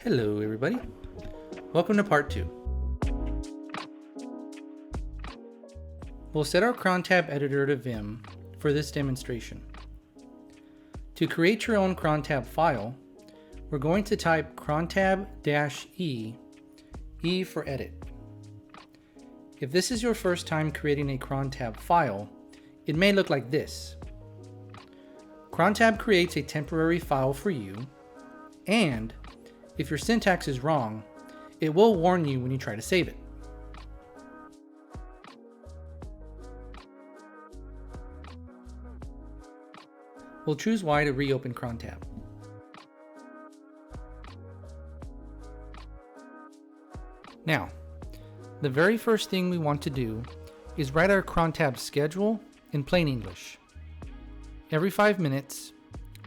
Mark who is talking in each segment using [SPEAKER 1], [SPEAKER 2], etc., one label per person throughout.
[SPEAKER 1] Hello everybody, welcome to part 2. We'll set our Crontab editor to Vim for this demonstration. To create your own Crontab file, we're going to type Crontab-E, E for edit. If this is your first time creating a Crontab file, it may look like this. Crontab creates a temporary file for you, and if your syntax is wrong, it will warn you when you try to save it. We'll choose Y to reopen Crontab. Now, the very first thing we want to do is write our Crontab schedule in plain English. Every 5 minutes,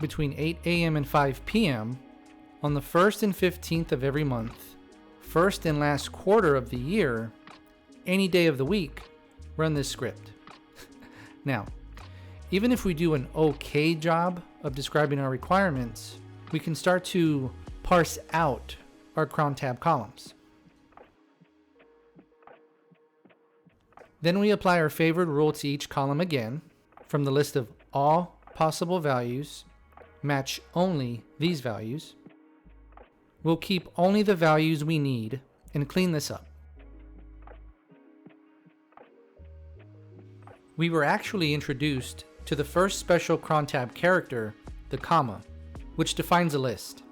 [SPEAKER 1] between 8 a.m. and 5 p.m., on the 1st and 15th of every month, first and last quarter of the year, any day of the week, run this script. Now, even if we do an okay job of describing our requirements, we can start to parse out our Crontab columns. Then we apply our favorite rule to each column again. From the list of all possible values, match only these values. We'll keep only the values we need and clean this up. We were actually introduced to the first special Crontab character, the comma, which defines a list.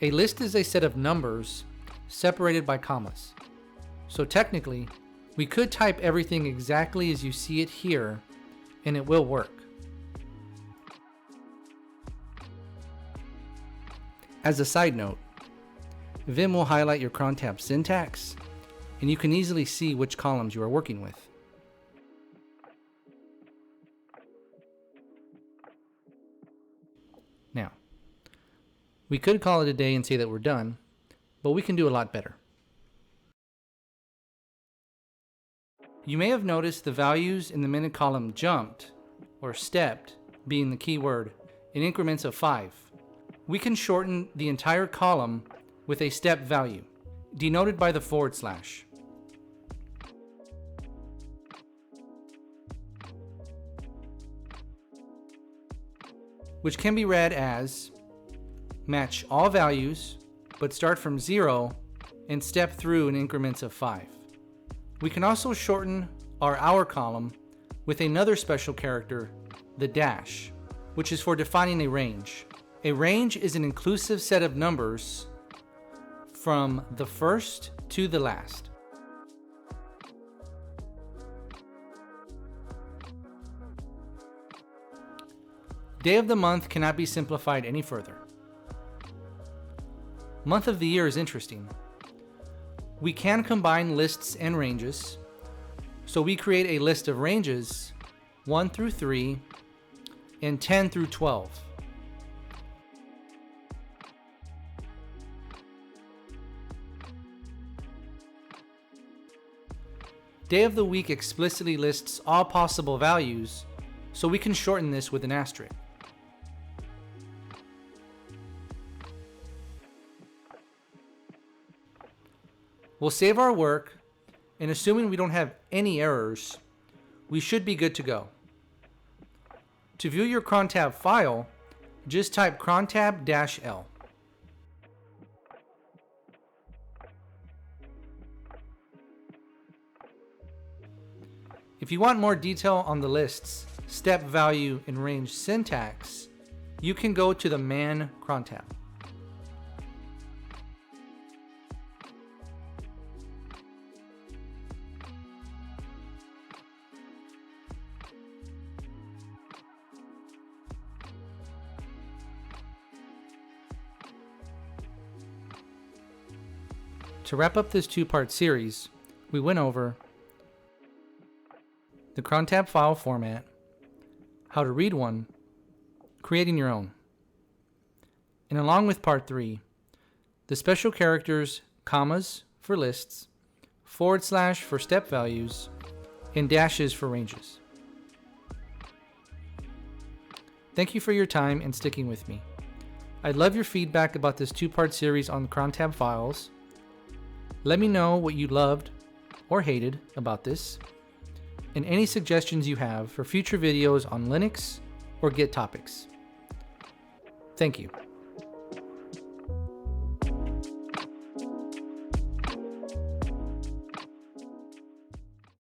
[SPEAKER 1] A list is a set of numbers separated by commas. So technically, we could type everything exactly as you see it here, and it will work. As a side note, Vim will highlight your Crontab syntax, and you can easily see which columns you are working with. Now, we could call it a day and say that we're done, but we can do a lot better. You may have noticed the values in the minute column jumped, or stepped, being the key word, in increments of 5. We can shorten the entire column with a step value, denoted by the /, which can be read as match all values, but start from 0 and step through in increments of 5. We can also shorten our hour column with another special character, the dash, which is for defining a range. A range is an inclusive set of numbers from the first to the last. Day of the month cannot be simplified any further. Month of the year is interesting. We can combine lists and ranges, so we create a list of ranges 1 through 3 and 10 through 12. Day of the week explicitly lists all possible values, so we can shorten this with an asterisk. We'll save our work, and assuming we don't have any errors, we should be good to go. To view your Crontab file, just type Crontab-L. If you want more detail on the lists, step value, and range syntax, you can go to the man Crontab. To wrap up this 2-part series, we went over the Crontab file format, how to read one, creating your own. And along with part 3, the special characters, commas for lists, / for step values, and dashes for ranges. Thank you for your time and sticking with me. I'd love your feedback about this two-part series on Crontab files. Let me know what you loved or hated about this, and any suggestions you have for future videos on Linux or Git topics. Thank you.